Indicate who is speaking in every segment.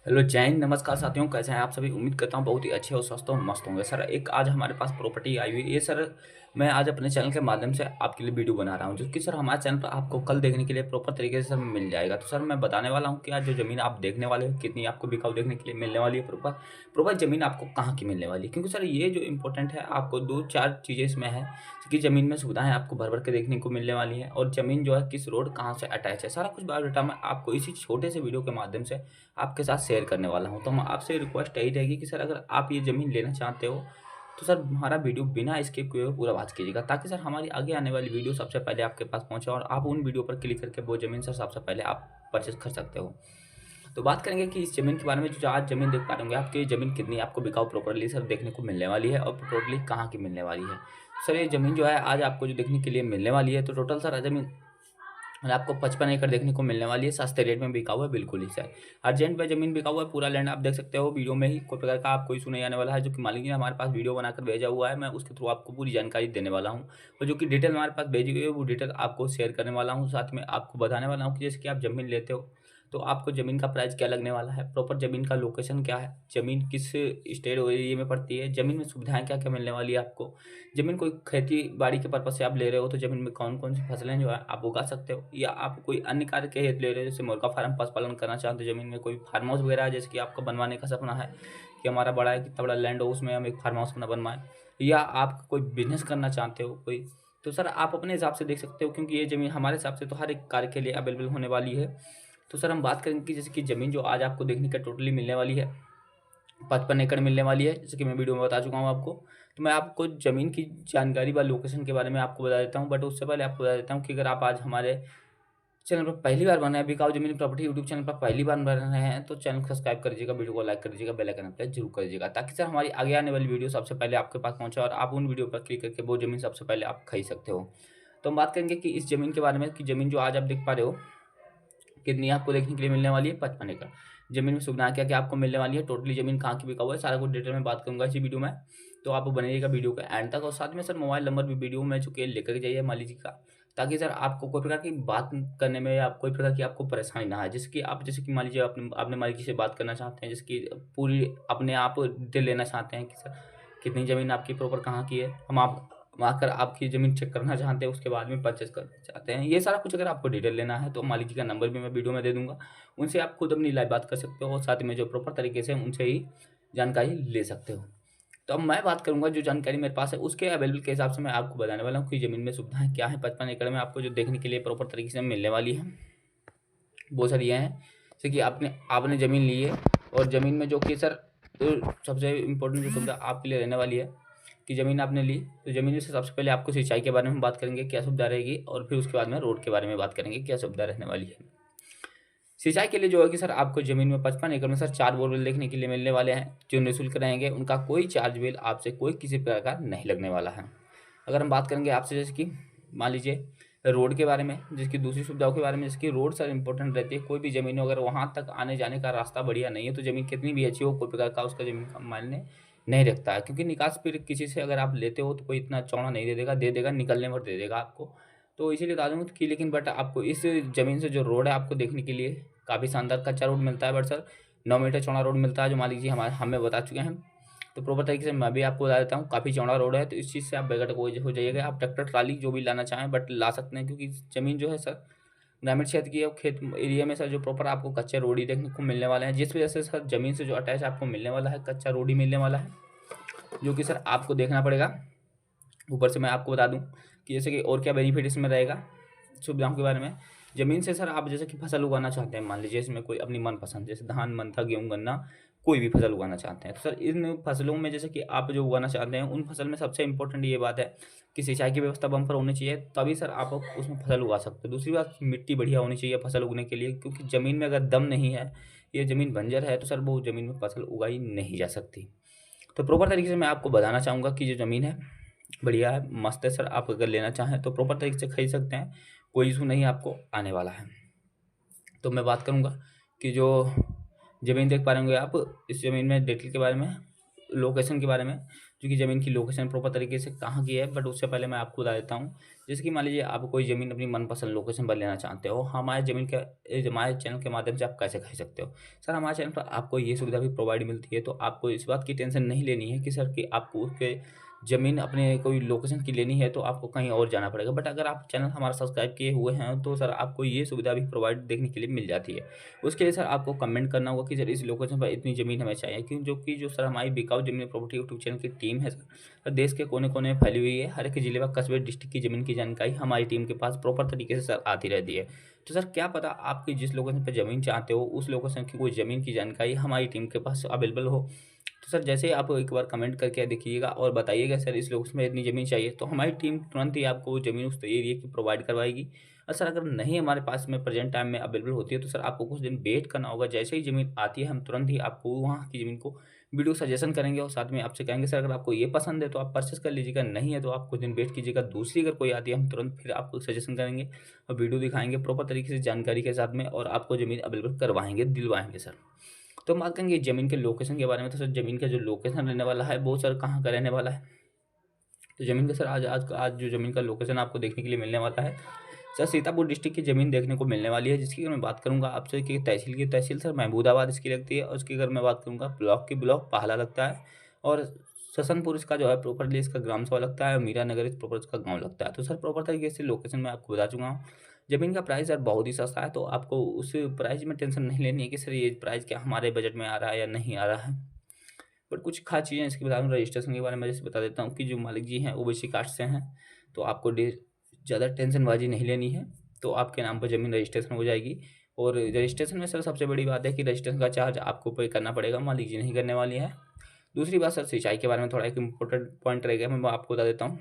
Speaker 1: Hello जय हिंद, नमस्कार साथियों, कैसे हैं आप सभी। उम्मीद करता हूँ बहुत ही अच्छे और स्वस्थ और मस्त होंगे। सर एक आज हमारे पास प्रॉपर्टी आई हुई है सर। मैं आज अपने चैनल के माध्यम से आपके लिए वीडियो बना रहा हूँ, जो कि सर हमारे चैनल पर आपको कल देखने के लिए प्रॉपर तरीके से सर मिल जाएगा। तो सर मैं बताने वाला हूँ कि आज जो ज़मीन आप देखने वाले हो कितनी आपको बिकाऊ देखने के लिए मिलने वाली है, प्रॉपर प्रॉपर ज़मीन आपको कहाँ की मिलने वाली है। क्योंकि सर ये जो इंपॉर्टेंट है, आपको दो चार चीज़ें इसमें है कि ज़मीन में सुविधाएं आपको भर भर के देखने को मिलने वाली है, और ज़मीन जो है किस रोड कहाँ से अटैच है, सारा कुछ बायोडाटा मैं आपको इसी छोटे से वीडियो के माध्यम से आपके साथ शेयर करने वाला हूँ। तो मैं आपसे रिक्वेस्ट यही रहेगी कि सर अगर आप ये ज़मीन लेना चाहते हो तो सर हमारा वीडियो बिना स्किप किए हुए पूरा वॉच कीजिएगा, ताकि सर हमारी आगे आने वाली वीडियो सबसे पहले आपके पास पहुँचे और आप उन वीडियो पर क्लिक करके वो ज़मीन सर सबसे पहले आप परचेस कर सकते हो। तो बात करेंगे कि इस ज़मीन के बारे में, जो आज ज़मीन देख पा रहे होंगे आपकी ज़मीन कितनी आपको बिकाऊ प्रॉपर्ली सर देखने को मिलने वाली है, और टोटली कहाँ की मिलने वाली है। सर ये ज़मीन जो है आज आपको जो देखने के लिए मिलने वाली है, तो टोटल सर ज़मीन और आपको 55 एकड़ देखने को मिलने वाली है। सस्ते रेट में बिका हुआ है, बिल्कुल ही सर। अर्जेंट में ज़मीन बिका हुआ है, पूरा लैंड आप देख सकते हो वीडियो में ही। कोई प्रकार का आपको इशू नहीं आने वाला है। जो कि मालिक ने हमारे पास वीडियो बनाकर भेजा हुआ है, मैं उसके थ्रू आपको पूरी जानकारी देने वाला हूँ। और जो कि डिटेल हमारे पास भेजी गई है, वो डिटेल आपको शेयर करने वाला हूँ। साथ में आपको बताने वाला हूँ कि जैसे कि आप ज़मीन लेते हो तो आपको ज़मीन का प्राइस क्या लगने वाला है, प्रॉपर ज़मीन का लोकेशन क्या है, ज़मीन किस स्टेट एरिया में पड़ती है, ज़मीन में सुविधाएँ क्या-क्या मिलने वाली है आपको। ज़मीन कोई खेती-बाड़ी के पर्पज़ से आप ले रहे हो, तो ज़मीन में कौन-कौन सी फसलें जो है आप उगा सकते हो, या आप कोई अन्य कार्य के हेतु ले रहे हो, जैसे मुर्गा फार्म पशुपालन करना चाहते हो, ज़मीन में कोई फार्म हाउस वगैरह है, जैसे कि आपका बनवाने का सपना है कि हमारा बड़ा है, कितना बड़ा लैंड हो, उसमें हम एक फार्म हाउस अपना बनवाएँ, या आप कोई बिज़नेस करना चाहते हो कोई, तो सर आप अपने हिसाब से देख सकते हो, क्योंकि ये ज़मीन हमारे हिसाब से तो हर एक कार्य के लिए अवेलेबल होने वाली है। तो सर हम बात करेंगे कि जैसे कि ज़मीन जो आज आपको देखने को टोटली मिलने वाली है, 55 एकड़ मिलने वाली है, जैसे कि मैं वीडियो में बता चुका हूँ आपको। तो मैं आपको ज़मीन की जानकारी व लोकेशन के बारे में आपको बता देता हूँ, बट उससे पहले आपको बता देता हूँ कि अगर आप आज हमारे चैनल पर पहली बार बन रहे हैं, बिकाऊ ज़मीन प्रॉपर्टी यूट्यूब चैनल पर पहली बार बन रहे हैं, तो चैनल को सब्सक्राइब कर दीजिएगा, वीडियो को लाइक कर दीजिएगा, बेल आइकन प्रेस जरूर कर दीजिएगा, ताकि सर हमारी आगे आने वाली वीडियो सबसे पहले आपके पास पहुँचे और आप उन वीडियो पर क्लिक करके वो ज़मीन सबसे पहले आप खरीद सकते हो। तो हम बात करेंगे कि इस ज़मीन के बारे में, कि ज़मीन जो आज आप देख पा रहे हो कितनी आपको देखने के लिए मिलने वाली है, 55 एकड़। ज़मीन में सुविधाएँ क्या-क्या आपको मिलने वाली है, टोटली ज़मीन कहाँ की बिका हुआ है, सारा कुछ डिटेल में बात करूँगा इसी वीडियो में। तो आप बने रहिएगा वीडियो के एंड तक, और साथ में सर मोबाइल नंबर भी वीडियो में चूँकि लेकर के जाइए मान लीजिए का, ताकि सर आपको कोई प्रकार की बात करने में या कोई प्रकार की आपको परेशानी ना आए। जैसे कि मान लीजिए आपने मान लीजिए से बात करना चाहते हैं, जैसे कि पूरी अपने आप डिटेल लेना चाहते हैं कि सर कितनी ज़मीन आपकी प्रॉपर कहाँ की है। हम आप आकर आपकी ज़मीन चेक करना चाहते हैं, उसके बाद में परचेज़ करना चाहते हैं। ये सारा कुछ अगर आपको डिटेल लेना है, तो मालिक जी का नंबर भी मैं वीडियो में दे दूँगा। उनसे आप खुद अपनी लाइव बात कर सकते हो, और साथ में जो प्रॉपर तरीके से उनसे ही जानकारी ले सकते हो। तो अब मैं बात करूँगा जो जानकारी मेरे पास है, उसके अवेलेबल के हिसाब से मैं आपको बताने वाला हूँ कि ज़मीन में सुविधाएँ क्या हैं। 55 एकड़ में आपको जो देखने के लिए प्रॉपर तरीके से मिलने वाली है, वो सर ये हैं। जैसे कि आपने आपने ज़मीन ली है, और ज़मीन में जो कि सर सबसे इम्पोर्टेंट जो सुविधा आपके लिए रहने वाली है कि ज़मीन आपने ली, तो ज़मीन में से सबसे पहले आपको सिंचाई के बारे में बात करेंगे, क्या सुविधा रहेगी, और फिर उसके बाद में रोड के बारे में बात करेंगे, क्या सुविधा रहने वाली है। सिंचाई के लिए जो है कि सर आपको ज़मीन में 55 एकड़ में सर 4 बोरवेल देखने के लिए मिलने वाले हैं, जो निःशुल्क रहेंगे। उनका कोई चार्ज बिल आपसे कोई किसी प्रकार का नहीं लगने वाला है। अगर हम बात करेंगे आपसे जैसे कि मान लीजिए रोड के बारे में, जिसकी दूसरी सुविधाओं के बारे में, जिसकी रोड सर इंपॉर्टेंट रहती है। कोई भी ज़मीन हो, अगर वहाँ तक आने-जाने का रास्ता बढ़िया नहीं है, तो ज़मीन कितनी भी अच्छी हो, कोई प्रकार का उसका ज़मीन का मायने नहीं रखता है। क्योंकि निकास फिर किसी से अगर आप लेते हो, तो कोई इतना चौड़ा नहीं दे देगा, निकलने भर दे देगा आपको। तो इसीलिए बता दूँ कि लेकिन बट आपको इस ज़मीन से जो रोड है आपको देखने के लिए काफ़ी शानदार कच्चा रोड मिलता है, बट सर 9 मीटर चौड़ा रोड मिलता है, जो मान लीजिए हमें बता चुके हैं। तो प्रॉपर तरीके से मैं भी आपको बता देता हूँ, काफ़ी चौड़ा रोड है, तो इस चीज़ से आप बेघट हो जाइएगा। आप ट्रैक्टर ट्राली जो भी लाना चाहें बट ला सकते हैं, क्योंकि ज़मीन जो है सर ग्रामीण क्षेत्र की है, और खेत एरिया में सर जो प्रॉपर आपको कच्चे रोड ही देखने को मिलने वाले हैं, जिस वजह से सर ज़मीन से जो अटैच आपको मिलने वाला है, कच्चा रोड ही मिलने वाला है, जो कि सर आपको देखना पड़ेगा। ऊपर से मैं आपको बता दूँ कि जैसे कि और क्या बेनिफिट इसमें रहेगा सुविधाओं के बारे में। ज़मीन से सर आप जैसे कि फसल उगाना चाहते हैं, मान लीजिए इसमें कोई अपनी मनपसंद, जैसे धान, मंथा, गेहूँ, गन्ना, कोई भी फसल उगाना चाहते हैं, तो सर इन फसलों में जैसे कि आप जो उगाना चाहते हैं, उन फसल में सबसे इम्पोर्टेंट ये बात है कि सिंचाई की व्यवस्था बम्पर होनी चाहिए, तभी सर आप उसमें फसल उगा सकते हो। दूसरी बात, मिट्टी बढ़िया होनी चाहिए फसल उगने के लिए, क्योंकि ज़मीन में अगर दम नहीं है, ये ज़मीन बंजर है, तो सर वो ज़मीन में फसल उगाई नहीं जा सकती। तो प्रॉपर तरीके से मैं आपको बताना चाहूँगा कि जो ज़मीन है बढ़िया है, मस्त है सर। आप अगर लेना चाहें तो प्रॉपर तरीके से खरीद सकते हैं, कोई इशू नहीं आपको आने वाला है। तो मैं बात करूँगा कि जो ज़मीन देख पा रहे होंगे आप, इस ज़मीन में डिटेल के बारे में, लोकेशन के बारे में, जो कि ज़मीन की लोकेशन प्रॉपर तरीके से कहाँ की है। बट उससे पहले मैं आपको बता देता हूँ, जैसे कि मान लीजिए आप कोई ज़मीन अपनी मनपसंद लोकेशन पर लेना चाहते हो, हमारे चैनल के माध्यम से आप कैसे खरीद सकते हो। सर हमारे चैनल पर आपको ये सुविधा भी प्रोवाइड मिलती है, तो आपको इस बात की टेंशन नहीं लेनी है कि सर कि आपको उसके ज़मीन अपने कोई लोकेशन की लेनी है तो आपको कहीं और जाना पड़ेगा। बट अगर आप चैनल हमारा सब्सक्राइब किए हुए हैं तो सर आपको ये सुविधा भी प्रोवाइड देखने के लिए मिल जाती है। उसके लिए सर आपको कमेंट करना होगा कि सर इस लोकेशन पर इतनी ज़मीन हमें चाहिए, क्यों जो सर हमारी बिकाऊ ज़मीन प्रॉपर्टी यूट्यूब चैनल की टीम है सर, देश के कोने-कोने में फैली हुई है। हर एक जिले व कस्बे डिस्ट्रिक्ट की ज़मीन की जानकारी हमारी टीम के पास प्रॉपर तरीके से सर आती रहती है। तो सर क्या पता आपकी जिस लोकेशन पे ज़मीन चाहते हो, उस लोकेशन की कोई ज़मीन की जानकारी हमारी टीम के पास अवेलेबल हो। तो सर जैसे ही आप एक बार कमेंट करके देखिएगा और बताइएगा सर इस लोकेशन में इतनी ज़मीन चाहिए, तो हमारी टीम तुरंत ही आपको वो ज़मीन उस एरिया की प्रोवाइड करवाएगी। और सर अगर नहीं हमारे पास में प्रेज़ेंट टाइम में अवेलेबल होती है, तो सर आपको कुछ दिन वेट करना होगा। जैसे ही ज़मीन आती है, हम तुरंत ही आपको वहाँ की ज़मीन को वीडियो सजेशन करेंगे और साथ में आपसे कहेंगे सर अगर आपको ये पसंद है तो आप परचेज़ कर लीजिएगा, नहीं है तो आप कुछ दिन वेट कीजिएगा। दूसरी अगर कोई आती है, हम तुरंत फिर आपको सजेशन करेंगे और वीडियो दिखाएँगे प्रॉपर तरीके से जानकारी के साथ में, और आपको ज़मीन अवेलेबल करवाएँगे, दिलवाएँगे सर। तो हम बात करेंगे ज़मीन के लोकेशन के बारे में। तो सर ज़मीन का जो लोकेशन रहने वाला है वो सर कहाँ का रहने वाला है। तो ज़मीन का सर आज जो ज़मीन का लोकेशन आपको देखने के लिए मिलने वाला है, सर सीतापुर डिस्ट्रिक्ट की ज़मीन देखने को मिलने वाली है, जिसकी अगर मैं बात करूँगा आपसे कि तहसील सर महमूदाबाद इसकी लगती है, और उसकी अगर मैं बात करूँगा ब्लॉक पाहला लगता है, और ससनपुर इसका जो है प्रॉपर्ली इसका ग्राम सभा लगता है, और मीरा नगर इस प्रॉपर इसका गाँव लगता है। तो सर प्रॉपर तरीके से लोकेशन मैं आपको बता चुका हूँ। ज़मीन का प्राइस सर बहुत ही सस्ता है, तो आपको उस प्राइस में टेंशन नहीं लेनी है कि सर ये प्राइस क्या हमारे बजट में आ रहा है या नहीं आ रहा है। बट कुछ खास चीज़ें इसकी बता दूँ। रजिस्ट्रेशन के बारे में जैसे बता देता हूँ कि जो मालिक जी हैं ओबीसी कास्ट से हैं, तो आपको ज़्यादा टेंशनबाजी नहीं लेनी है। तो आपके नाम पर ज़मीन रजिस्ट्रेशन हो जाएगी, और रजिस्ट्रेशन में सर सबसे बड़ी बात है कि रजिस्ट्रेशन का चार्ज आपको पे करना पड़ेगा, मालिक जी नहीं करने वाली है। दूसरी बात सर सिंचाई के बारे में थोड़ा एक इम्पोर्टेंट पॉइंट रह गया, मैं आपको बता देता हूँ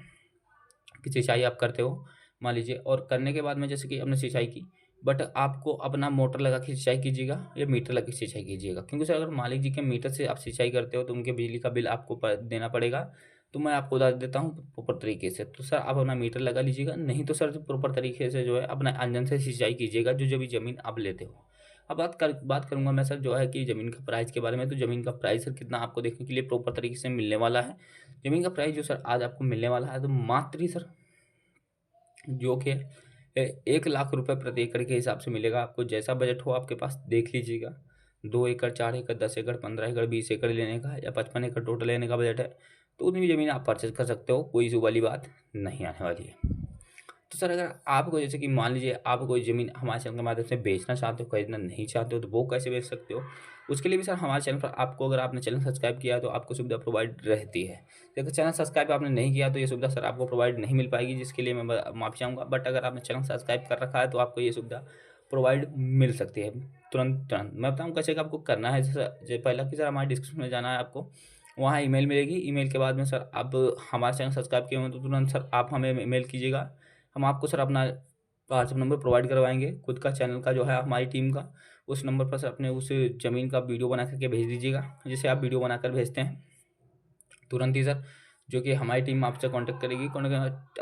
Speaker 1: कि सिंचाई आप करते हो, मान लीजिए, और करने के बाद में जैसे कि आपने सिंचाई की, बट आपको अपना मोटर लगा के सिंचाई कीजिएगा या मीटर लगा के सिंचाई कीजिएगा, क्योंकि सर अगर मालिक जी के मीटर से आप सिंचाई करते हो तो उनके बिजली का बिल आपको देना पड़ेगा। तो मैं आपको बता देता हूँ प्रॉपर तरीके से। तो सर आप अपना मीटर लगा लीजिएगा, नहीं तो सर प्रॉपर तरीके से जो है अपना इंजन से सिंचाई कीजिएगा, जो भी ज़मीन आप लेते हो। अब बात करूँगा मैं सर जो है कि ज़मीन का प्राइस के बारे में। तो ज़मीन का प्राइस सर कितना आपको देखने के लिए प्रॉपर तरीके से मिलने वाला है। ज़मीन का प्राइस जो सर आज आपको मिलने वाला है, तो मात्र ही सर जो कि 1,00,000 रुपए प्रति एकड़ के हिसाब से मिलेगा आपको। जैसा बजट हो आपके पास देख लीजिएगा। 2 एकड़, 4 एकड़, 10 एकड़, 15 एकड़, 20 एकड़ लेने का या 55 एकड़ टोटल लेने का बजट है, तो उतनी भी ज़मीन आप परचेज़ कर सकते हो, कोई इशू वाली बात नहीं आने वाली है। तो सर अगर आपको जैसे कि मान लीजिए आप कोई ज़मीन हमारे चैनल के माध्यम से बेचना चाहते हो, खरीदना नहीं चाहते हो, तो वो कैसे बेच सकते हो? उसके लिए भी सर हमारे चैनल पर आपको, अगर आपने चैनल सब्सक्राइब किया है तो आपको सुविधा प्रोवाइड रहती है। अगर चैनल सब्सक्राइब आपने नहीं किया तो ये सुविधा सर आपको प्रोवाइड नहीं मिल पाएगी, जिसके लिए मैं माफ़ी चाहूँगा। बट अगर आपने चैनल सब्सक्राइब कर रखा है तो आपको ये सुविधा प्रोवाइड मिल सकती है तुरंत। मैं बताऊँ कैसे कि आपको करना है। जैसे पहला कि सर हमारे डिस्क्रिप्शन में जाना है आपको, वहाँ ईमेल मिलेगी। ईमेल के बाद में सर आप हमारे चैनल सब्सक्राइब किए हों तो तुरंत सर आप हमें ईमेल कीजिएगा। हम आपको सर अपना व्हाट्सएप नंबर प्रोवाइड करवाएँगे, खुद का चैनल का जो है हमारी टीम का। उस नंबर पर सर अपने उस ज़मीन का वीडियो बना कर के भेज दीजिएगा। जैसे आप वीडियो बनाकर भेजते हैं, तुरंत ही सर जो कि हमारी टीम आपसे कांटेक्ट करेगी।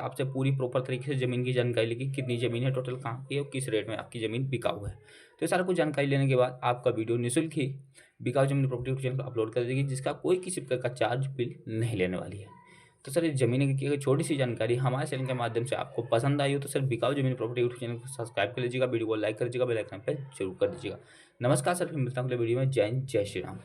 Speaker 1: आपसे पूरी प्रॉपर तरीके से ज़मीन की जानकारी लेगी, कितनी ज़मीन है, टोटल कहाँ की है और किस रेट में आपकी ज़मीन बिकाऊ है। तो ये सारा कुछ जानकारी लेने के बाद आपका वीडियो निःशुल्क ही बिकाऊ ज़मीन प्रॉपर्टी चैनल पर अपलोड कर देगी, जिसका कोई किसी प्रकार का चार्ज बिल नहीं लेने वाली है। तो सर इस ज़मीन की अगर छोटी-सी जानकारी हमारे चैनल के माध्यम से आपको पसंद आई हो, तो सर बिकाऊ ज़मीन प्रॉपर्टी यूट्यूब चैनल को सब्सक्राइब कर लीजिएगा, वीडियो को लाइक कर दीजिएगा, बेल आइकन पे ज़रूर कर दीजिएगा। नमस्कार सर, फिर मिलता हूँ अगले वीडियो में। जय हिंद, जय श्री राम।